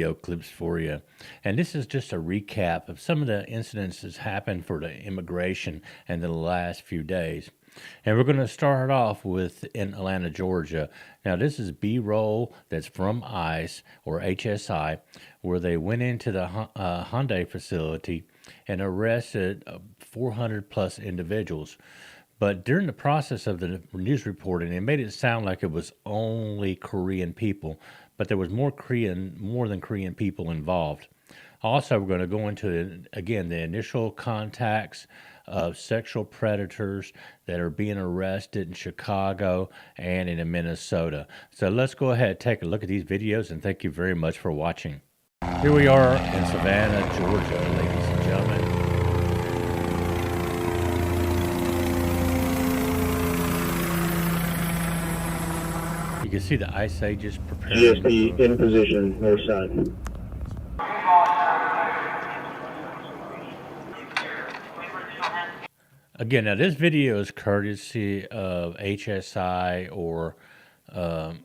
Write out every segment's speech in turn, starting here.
video clips for you. And this is just a recap of some of the incidents that's happened for the immigration in the last few days. And we're going to start off with in Atlanta, Georgia. Now, this is B-roll that's from ICE or HSI, where they went into the Hyundai facility and arrested 400 plus individuals. But during the process of the news reporting, it made it sound like it was only Korean people, but there was more than Korean people involved. Also, we're going to go into, again, the initial contacts of sexual predators that are being arrested in Chicago and in Minnesota. So let's go ahead and take a look at these videos, and thank you very much for watching. Here we are in Savannah, Georgia, ladies and gentlemen. You can see the ICE agents preparing. GSP in position, north side. Again, now this video is courtesy of HSI or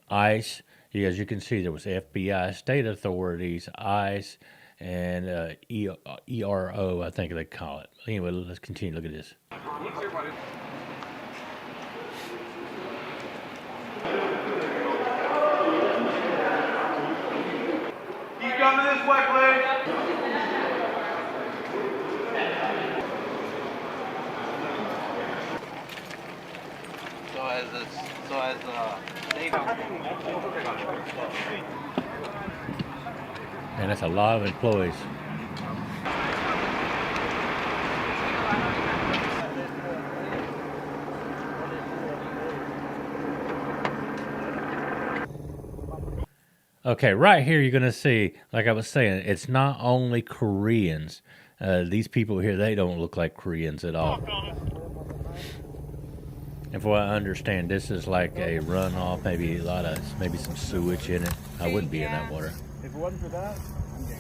ICE. As you can see, there was FBI, state authorities, ICE, and ERO, I think they call it. Anyway, let's continue. Look at this. Keep coming this way, please. And that's a lot of employees. Okay, right here you're going to see, like I was saying, it's not only Koreans. These people here, they don't look like Koreans at all. And from what I understand, this is like a runoff, maybe some sewage in it. I wouldn't be in that water. If it wasn't for that, I'm game.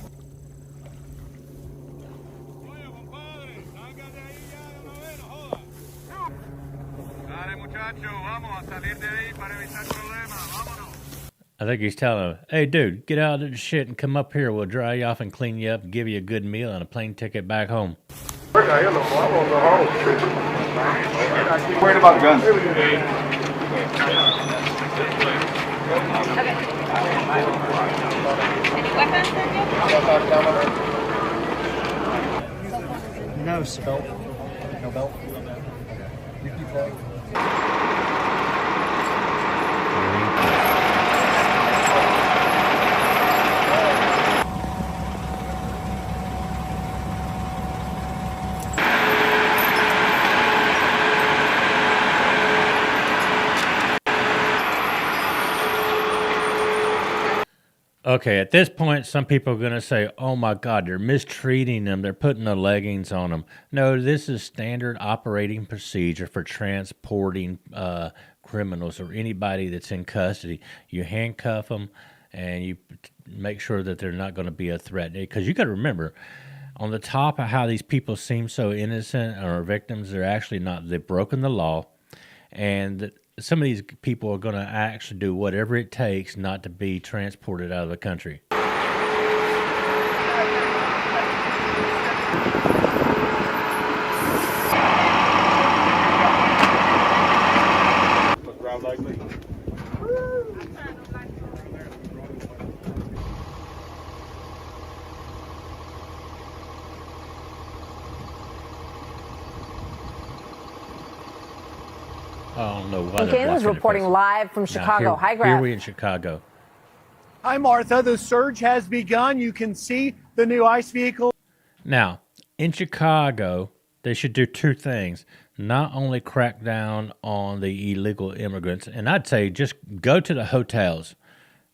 I think he's telling him, hey, dude, get out of this shit and come up here. We'll dry you off and clean you up and give you a good meal and a plane ticket back home. Worried about guns. Any weapons in you? No belt. No belt. You keep going. Okay, at this point, some people are going to say, oh my God, they're mistreating them. They're putting the leggings on them. No, this is standard operating procedure for transporting criminals or anybody that's in custody. You handcuff them and you make sure that they're not going to be a threat. Because you got to remember, on the top of how these people seem so innocent or victims, they're actually not. They've broken the law. And some of these people are going to actually do whatever it takes not to be transported out of the country. I don't know why. Jenkins reporting live from Chicago. Hi, Greg. Here we in Chicago. Hi, Martha. The surge has begun. You can see the new ICE vehicle. Now, in Chicago, they should do two things. Not only crack down on the illegal immigrants, and I'd say just go to the hotels.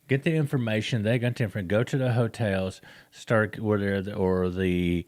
Get the information. They got the information. Go to the hotels, start where they're, or the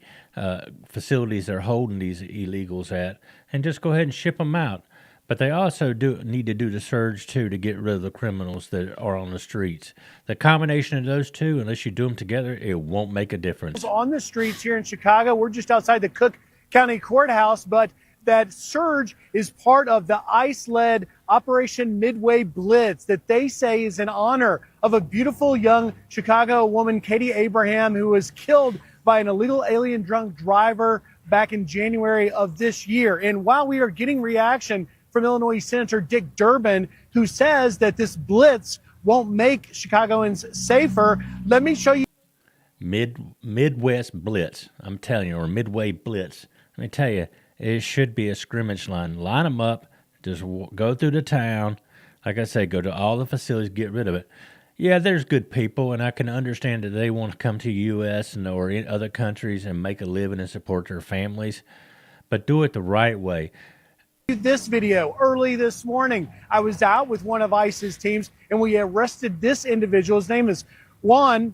facilities they're holding these illegals at, and just go ahead and ship them out. But they also need to do the surge, too, to get rid of the criminals that are on the streets. The combination of those two, unless you do them together, it won't make a difference. On the streets here in Chicago, we're just outside the Cook County Courthouse, but that surge is part of the ICE-led Operation Midway Blitz that they say is in honor of a beautiful young Chicago woman, Katie Abraham, who was killed by an illegal alien drunk driver back in January of this year. And while we are getting reaction from Illinois Senator Dick Durbin, who says that this blitz won't make Chicagoans safer, let me show you. Midwest Blitz, I'm telling you, or Midway Blitz. Let me tell you, it should be a scrimmage line. Line them up, just go through the town. Like I say, go to all the facilities, get rid of it. Yeah, there's good people, and I can understand that they want to come to the U.S. or in other countries and make a living and support their families, but do it the right way. This video early this morning. I was out with one of ICE's teams, and we arrested this individual. His name is Juan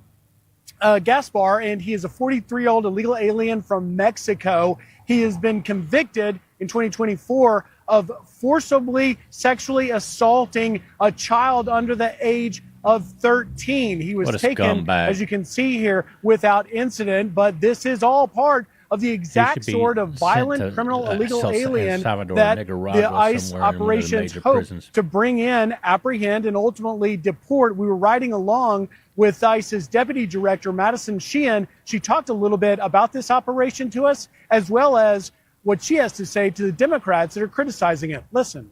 Gaspar, and he is a 43-year-old illegal alien from Mexico. He has been convicted in 2024 of forcibly sexually assaulting a child under the age of 13. He was taken, as you can see here, without incident, but this is all part of the exact sort of violent criminal illegal alien that the ICE operations hope to bring in, apprehend, and ultimately deport. We were riding along with ICE's Deputy Director, Madison Sheehan. She talked a little bit about this operation to us, as well as what she has to say to the Democrats that are criticizing it. Listen.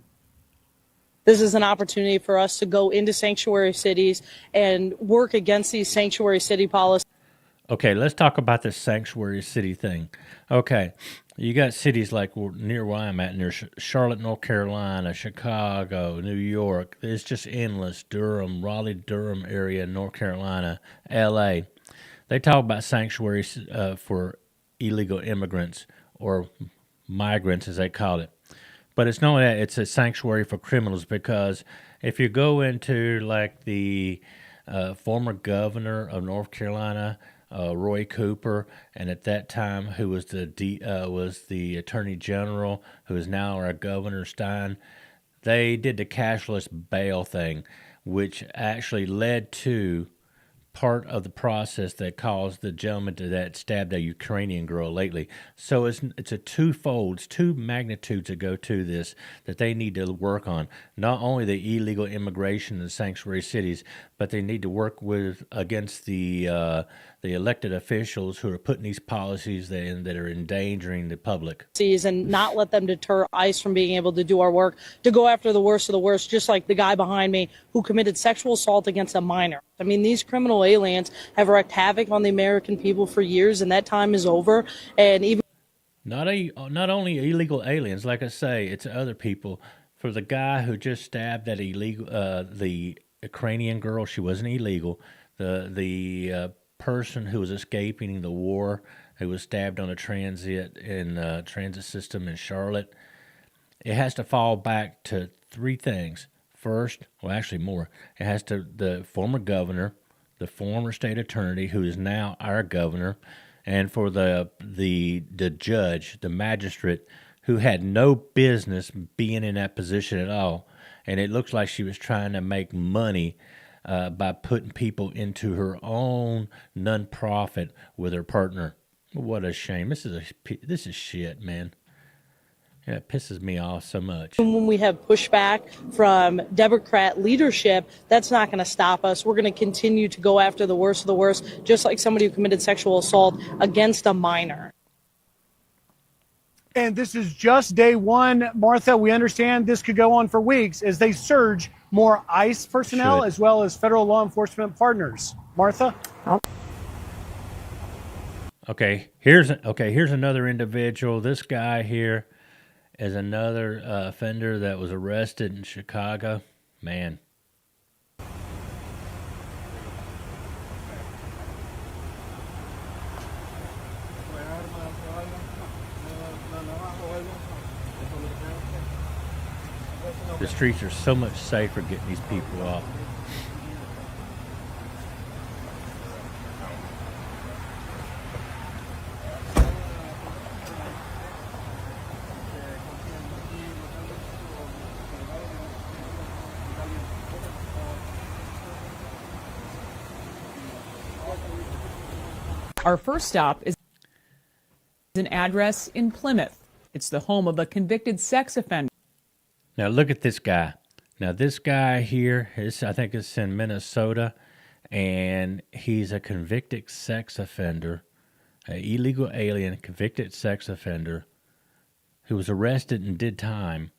This is an opportunity for us to go into sanctuary cities and work against these sanctuary city policies. Okay, let's talk about this sanctuary city thing. Okay, you got cities like near where I'm at, near Charlotte, North Carolina, Chicago, New York. It's just endless. Durham, Raleigh-Durham area, North Carolina, L.A. They talk about sanctuaries for illegal immigrants or migrants, as they call it. But it's not that. It's a sanctuary for criminals, because if you go into like the former governor of North Carolina, Roy Cooper, and at that time who was the Attorney General, who is now our Governor Stein, they did the cashless bail thing, which actually led to part of the process that caused the gentleman that stabbed a Ukrainian girl lately. So it's a twofold, it's two magnitudes that go to this that they need to work on. Not only the illegal immigration in sanctuary cities, but they need to work against the elected officials who are putting these policies that are endangering the public. And not let them deter ICE from being able to do our work, to go after the worst of the worst, just like the guy behind me who committed sexual assault against a minor. I mean, these criminal aliens have wreaked havoc on the American people for years, and that time is over. And even not only illegal aliens, like I say, it's other people. For the guy who just stabbed that the Ukrainian girl, she wasn't illegal. The person who was escaping the war, who was stabbed on a transit system in Charlotte, it has to fall back to three things. First, well, actually more. It has to the former governor, the former state attorney, who is now our governor, and for the judge, the magistrate, who had no business being in that position at all. And it looks like she was trying to make money by putting people into her own nonprofit with her partner. What a shame! This is shit, man. Yeah, it pisses me off so much. when we have pushback from Democrat leadership, that's not going to stop us. We're going to continue to go after the worst of the worst, just like somebody who committed sexual assault against a minor. And this is just day one, Martha. We understand this could go on for weeks as they surge more ICE personnel as well as federal law enforcement partners. Martha? Okay, here's another individual. This guy here is another offender that was arrested in Chicago. Man. The streets are so much safer getting these people off. Our first stop is an address in Plymouth. It's the home of a convicted sex offender. Now look at this guy. Now this guy here is, I think it's in Minnesota, and he's a convicted sex offender, an illegal alien, convicted sex offender, who was arrested and did time,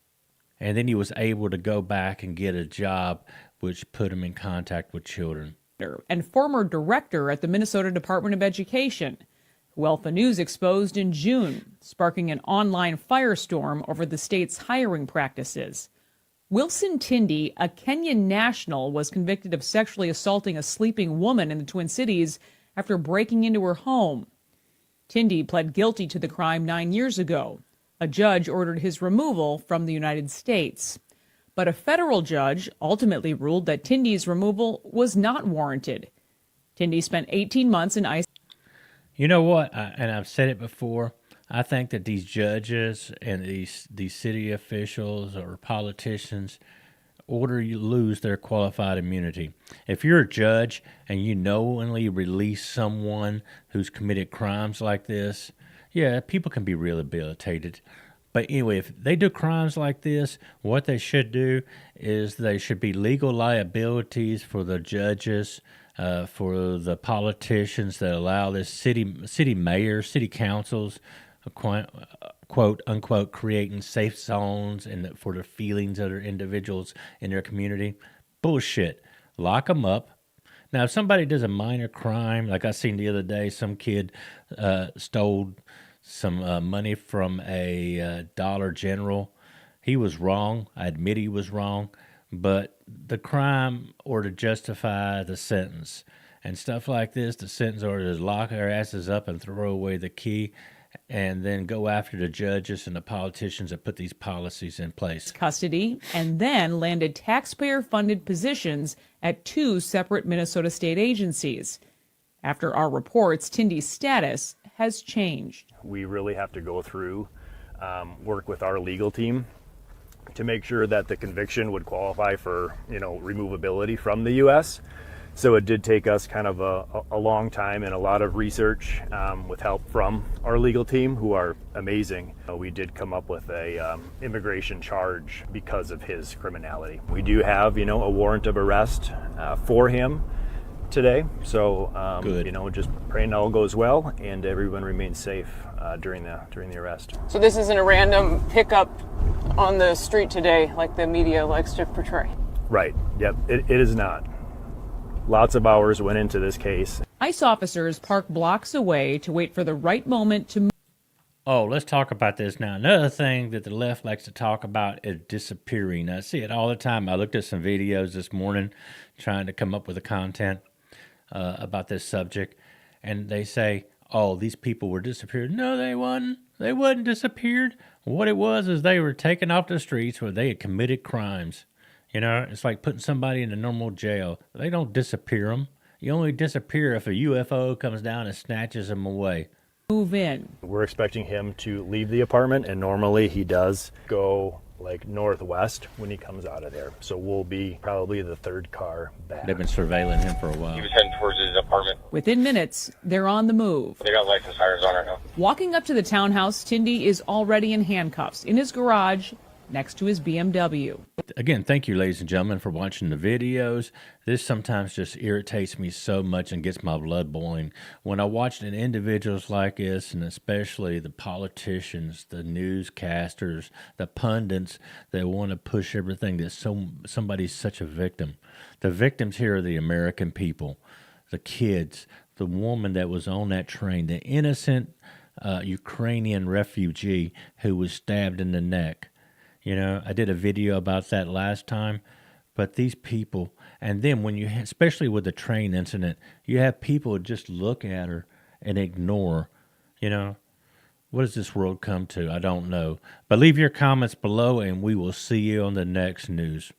and then he was able to go back and get a job, which put him in contact with children. And former director at the Minnesota Department of Education, who Alpha News exposed in June, sparking an online firestorm over the state's hiring practices. Wilson Tindy, a Kenyan national, was convicted of sexually assaulting a sleeping woman in the Twin Cities after breaking into her home. Tindy pled guilty to the crime 9 years ago. A judge ordered his removal from the United States. But a federal judge ultimately ruled that Tindy's removal was not warranted. Tindy spent 18 months in ICE. You know what? And I've said it before. I think that these judges and these city officials or politicians order you lose their qualified immunity. If you're a judge and you knowingly release someone who's committed crimes like this, yeah, people can be rehabilitated. But anyway, if they do crimes like this, what they should do is they should be legal liabilities for the judges, for the politicians that allow this city mayors, city councils, quote unquote, creating safe zones and for the feelings of their individuals in their community. Bullshit. Lock them up. Now, if somebody does a minor crime, like I seen the other day, some kid stole some money from a Dollar General. He was wrong. I admit he was wrong. But the crime or to justify the sentence and stuff like this, the sentence order is lock our asses up and throw away the key and then go after the judges and the politicians that put these policies in place. Custody, and then landed taxpayer-funded positions at 2 separate Minnesota state agencies. After our reports, Tindy's status has changed. We really have to go through, work with our legal team to make sure that the conviction would qualify for, removability from the U.S. So it did take us kind of a long time and a lot of research with help from our legal team, who are amazing. We did come up with a immigration charge because of his criminality. We do have, a warrant of arrest for him today. So, Good. Just praying all goes well and everyone remains safe during the arrest. So this isn't a random pickup on the street today like the media likes to portray? Right. Yep. It is not. Lots of hours went into this case. ICE officers park blocks away to wait for the right moment to. Oh, let's talk about this now. Another thing that the left likes to talk about is disappearing. I see it all the time. I looked at some videos this morning trying to come up with the content about this subject, and they say, oh, these people were disappeared. No, they wasn't. They wasn't disappeared. What it was is they were taken off the streets where they had committed crimes. It's like putting somebody in a normal jail. They don't disappear them. You only disappear if a UFO comes down and snatches them away. Move in. We're expecting him to leave the apartment, and normally he does go like northwest when he comes out of there. So we'll be probably the third car back. They've been surveilling him for a while. He was heading towards his apartment. Within minutes, they're on the move. They got license sirens on right now. Walking up to the townhouse, Tindy is already in handcuffs in his garage next to his BMW. Again, thank you, ladies and gentlemen, for watching the videos. This sometimes just irritates me so much and gets my blood boiling. When I watch individuals like this, and especially the politicians, the newscasters, the pundits that want to push everything that somebody's such a victim. The victims here are the American people, the kids, the woman that was on that train, the innocent Ukrainian refugee who was stabbed in the neck. I did a video about that last time, but these people, and then when you, especially with the train incident, you have people just look at her and ignore, what does this world come to? I don't know. But leave your comments below and we will see you on the next news.